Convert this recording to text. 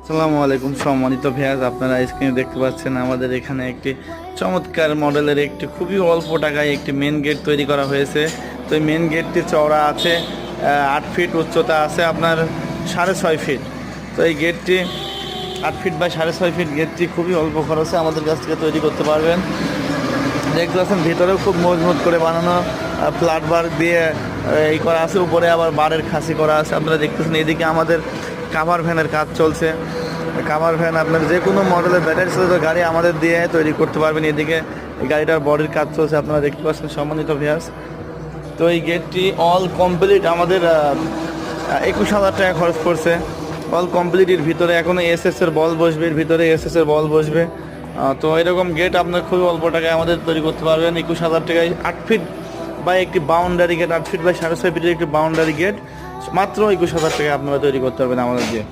আসসালামু আলাইকুম সম্মানিত ভিউয়ার্স, আপনারা স্ক্রিনে দেখতে পাচ্ছেন আমাদের এখানে একটি চমৎকার মডেলের একটি খুবই অল্প টাকায় একটি মেন গেট তৈরি করা হয়েছে। তো এই মেন গেটটি চওড়া আছে 8 ফিট, উচ্চতা আছে আপনার 6.5 ফিট। তো এই গেটটি 8 ফিট বাই 6.5 ফিট গেটটি খুবই অল্প খরচে আমাদের কাছ থেকে তৈরি করতে পারবেন। দেখতে পাচ্ছেন ভিতরেও খুব মজবুত করে বানানো ফ্ল্যাট বার দিয়ে এই করা আছে, উপরে আবার বারের খাসি করা আছে। আপনারা দেখতেছেন এদিকে আমাদের কাভার ভ্যানের কাজ চলছে। কাভার ভ্যান আপনার যে কোনো মডেলের ব্যাটারি চালিত গাড়ি আমাদের দিয়ে তৈরি করতে পারবেন। এদিকে এই গাড়িটার বডির কাজ চলছে, আপনারা দেখতে পাচ্ছেন সম্মানিত ভিউয়ার্স। তো এই গেটটি অল কমপ্লিট আমাদের 21,000 টাকা খরচ পড়ছে। অল কমপ্লিটের ভিতরে এখনও এসএসের বল বসবে, এর ভিতরে এসএসের বল বসবে। তো এরকম গেট আপনার খুবই অল্প টাকায় আমাদের তৈরি করতে পারবেন 21,000 টাকায়। 8 ফিট বাই একটি বাউন্ডারি গেট, 8 ফিট বাই 6.5 ফিটের একটি বাউন্ডারি গেট মাত্র 21,000 টাকায় আপনারা তৈরি করতে পারবেন আমাদের দিয়ে।